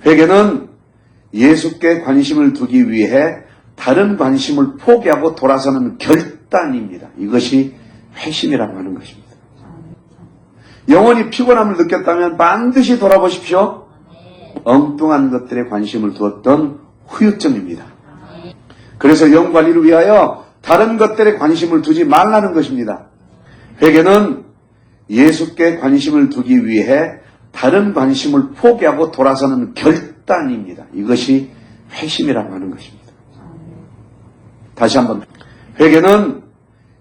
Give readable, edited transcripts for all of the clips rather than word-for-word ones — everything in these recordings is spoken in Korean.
회개는 예수께 관심을 두기 위해 다른 관심을 포기하고 돌아서는 결단입니다. 이것이 회심이라고 하는 것입니다. 영원히 피곤함을 느꼈다면 반드시 돌아보십시오. 엉뚱한 것들에 관심을 두었던 후유증입니다. 그래서 영관리를 위하여 다른 것들에 관심을 두지 말라는 것입니다. 회개는 예수께 관심을 두기 위해 다른 관심을 포기하고 돌아서는 결단입니다. 이것이 회심이라고 하는 것입니다. 다시 한번, 회개는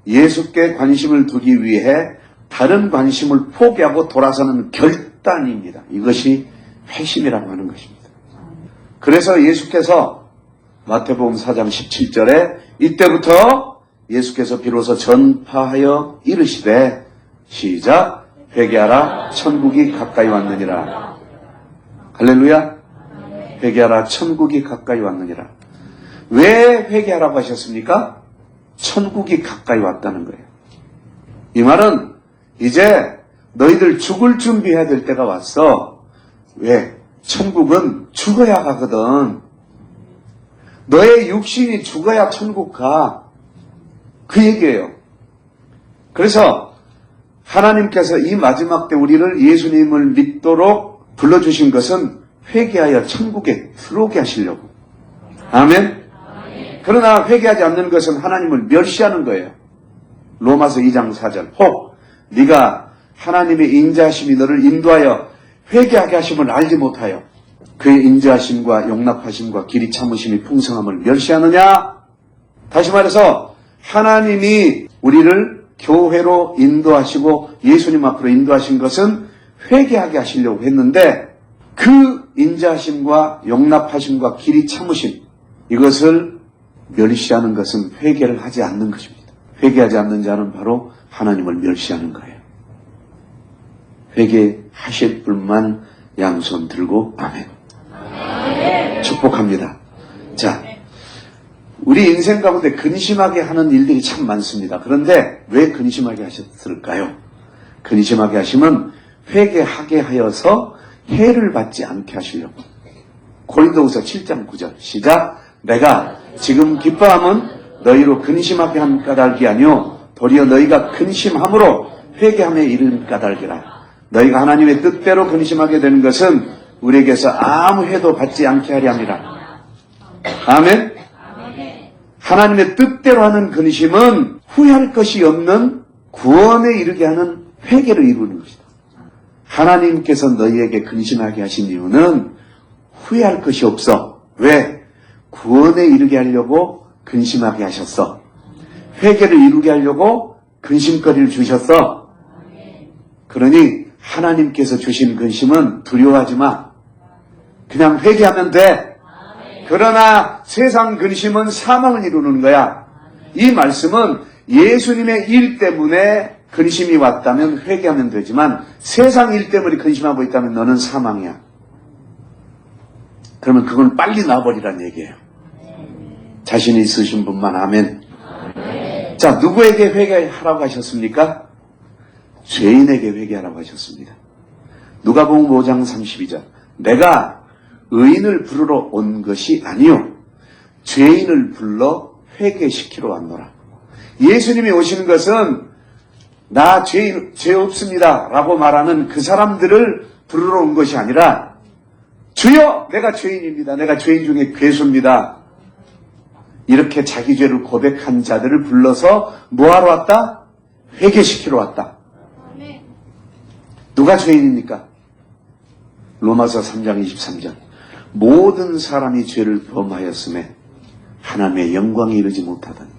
예수께 관심을 두기 위해 다른 관심을 포기하고 돌아서는 결단입니다. 이것이 회심이라고 하는 것입니다. 그래서 예수께서 마태복음 4장 17절에 이때부터 예수께서 비로소 전파하여 이르시되 시작, 회개하라 천국이 가까이 왔느니라. 할렐루야. 회개하라 천국이 가까이 왔느니라. 왜 회개하라고 하셨습니까? 천국이 가까이 왔다는 거예요. 이 말은 이제 너희들 죽을 준비해야 될 때가 왔어. 왜? 천국은 죽어야 가거든. 너의 육신이 죽어야 천국 가. 그 얘기예요. 그래서 하나님께서 이 마지막 때 우리를 예수님을 믿도록 불러주신 것은 회개하여 천국에 들어오게 하시려고. 아멘? 그러나 회개하지 않는 것은 하나님을 멸시하는 거예요. 로마서 2장 4절. 혹 네가 하나님의 인자하심이 너를 인도하여 회개하게 하심을 알지 못하여 그의 인자하심과 용납하심과 길이 참으심이 풍성함을 멸시하느냐? 다시 말해서 하나님이 우리를 교회로 인도하시고 예수님 앞으로 인도하신 것은 회개하게 하시려고 했는데 그 인자하심과 용납하심과 길이 참으심, 이것을 멸시하는 것은 회개를 하지 않는 것입니다. 회개하지 않는 자는 바로 하나님을 멸시하는 거예요. 회개하실 분만 양손 들고 아멘. 축복합니다. 자, 우리 인생 가운데 근심하게 하는 일들이 참 많습니다. 그런데 왜 근심하게 하셨을까요? 근심하게 하시면 회개하게 하여서 해를 받지 않게 하시려고. 고린도후서 7장 9절 시작. 내가 지금 기뻐함은 너희로 근심하게 한 까닭이 아니요 도리어 너희가 근심함으로 회개함에 이른 까닭이라. 너희가 하나님의 뜻대로 근심하게 되는 것은 우리에게서 아무 해도 받지 않게 하려 함이라. 아멘. 하나님의 뜻대로 하는 근심은 후회할 것이 없는 구원에 이르게 하는 회개를 이루는 것이다. 하나님께서 너희에게 근심하게 하신 이유는 후회할 것이 없어. 왜? 구원에 이르게 하려고 근심하게 하셨어. 회개를 이루게 하려고 근심거리를 주셨어. 그러니 하나님께서 주신 근심은 두려워하지 마. 그냥 회개하면 돼. 그러나 세상 근심은 사망을 이루는 거야. 이 말씀은 예수님의 일 때문에 근심이 왔다면 회개하면 되지만 세상 일 때문에 근심하고 있다면 너는 사망이야. 그러면 그건 빨리 놔버리란 얘기예요. 자신이 있으신 분만 아멘. 자, 누구에게 회개하라고 하셨습니까? 죄인에게 회개하라고 하셨습니다. 누가복음 5장 32절. 내가 의인을 부르러 온 것이 아니요 죄인을 불러 회개시키러 왔노라. 예수님이 오시는 것은 나 죄 없습니다 라고 말하는 그 사람들을 부르러 온 것이 아니라 주여 내가 죄인입니다. 내가 죄인 중에 괴수입니다. 이렇게 자기 죄를 고백한 자들을 불러서 뭐하러 왔다? 회개시키러 왔다. 누가 죄인입니까? 로마서 3장 23절. 모든 사람이 죄를 범하였음에 하나님의 영광에 이르지 못하더니.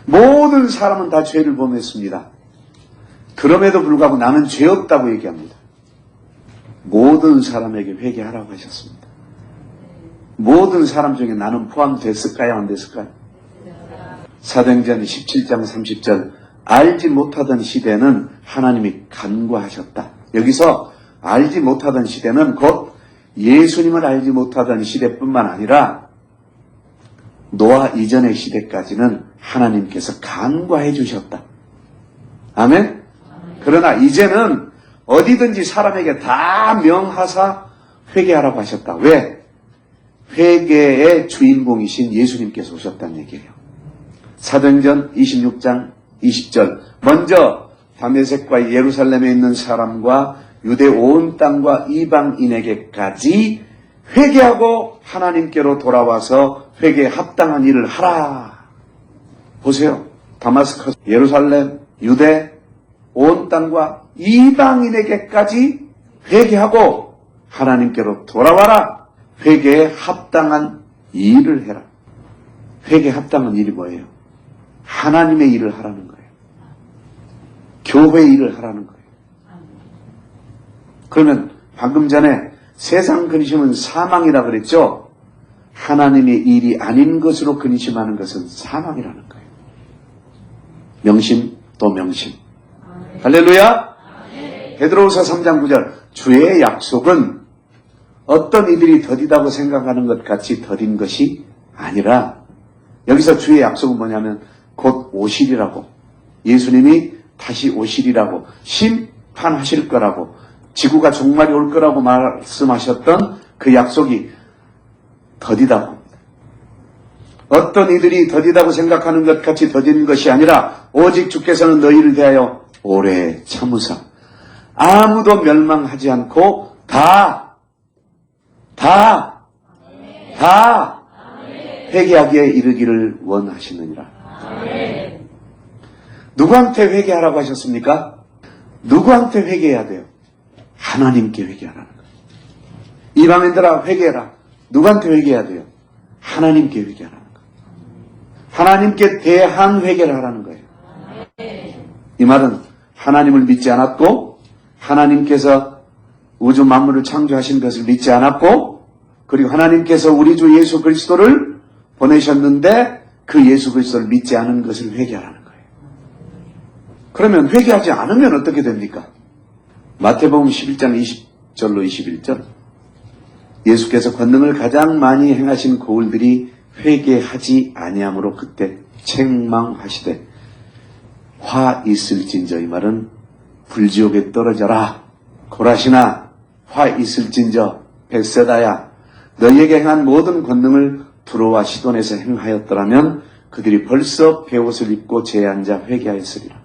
모든 사람은 다 죄를 범했습니다. 그럼에도 불구하고 나는 죄 없다고 얘기합니다. 모든 사람에게 회개하라고 하셨습니다. 모든 사람 중에 나는 포함됐을까요? 안 됐을까요? 사도행전 17장 30절. 알지 못하던 시대는 하나님이 간과하셨다. 여기서 알지 못하던 시대는 곧 예수님을 알지 못하던 시대뿐만 아니라 노아 이전의 시대까지는 하나님께서 간과해 주셨다. 아멘? 그러나 이제는 어디든지 사람에게 다 명하사 회개하라고 하셨다. 왜? 회개의 주인공이신 예수님께서 오셨다는 얘기예요. 사도행전 26장 20절 먼저 다메섹과 예루살렘에 있는 사람과 유대 온 땅과 이방인에게까지 회개하고 하나님께로 돌아와서 회개에 합당한 일을 하라. 보세요. 다마스커스, 예루살렘, 유대, 온 땅과 이방인에게까지 회개하고 하나님께로 돌아와라. 회개에 합당한 일을 해라. 회개에 합당한 일이 뭐예요? 하나님의 일을 하라는 거예요. 교회의 일을 하라는 거예요. 그러면 방금 전에 세상 근심은 사망이라 그랬죠? 하나님의 일이 아닌 것으로 근심하는 것은 사망이라는 거예요. 명심 또 명심. 할렐루야! 베드로후서 3장 9절 주의 약속은 어떤 이들이 더디다고 생각하는 것 같이 더딘 것이 아니라 여기서 주의 약속은 뭐냐면 곧 오시리라고 예수님이 다시 오시리라고 심판하실 거라고 지구가 종말이 올 거라고 말씀하셨던 그 약속이 더디다고 합니다. 어떤 이들이 더디다고 생각하는 것 같이 더딘 것이 아니라 오직 주께서는 너희를 대하여 오래 참으사 아무도 멸망하지 않고 다 회개하기에 이르기를 원하시느니라. 누구한테 회개하라고 하셨습니까? 누구한테 회개해야 돼요? 하나님께 회개하라는 거예요. 이방인들아 회개해라. 누구한테 회개해야 돼요? 하나님께 회개하라는 거예요. 하나님께 대한 회개를 하라는 거예요. 이 말은 하나님을 믿지 않았고 하나님께서 우주 만물을 창조하신 것을 믿지 않았고 그리고 하나님께서 우리 주 예수 그리스도를 보내셨는데 그 예수 그리스도를 믿지 않은 것을 회개하라는 거예요. 그러면 회개하지 않으면 어떻게 됩니까? 마태복음 11장 20절로 21절 예수께서 권능을 가장 많이 행하신 고을들이 회개하지 아니함으로 그때 책망하시되 화 있을진저 이 말은 불지옥에 떨어져라 고라시나 화 있을진저 벳세다야 너희에게 행한 모든 권능을 두로와 시돈에서 행하였더라면 그들이 벌써 베옷을 입고 제에 앉아 회개하였으리라.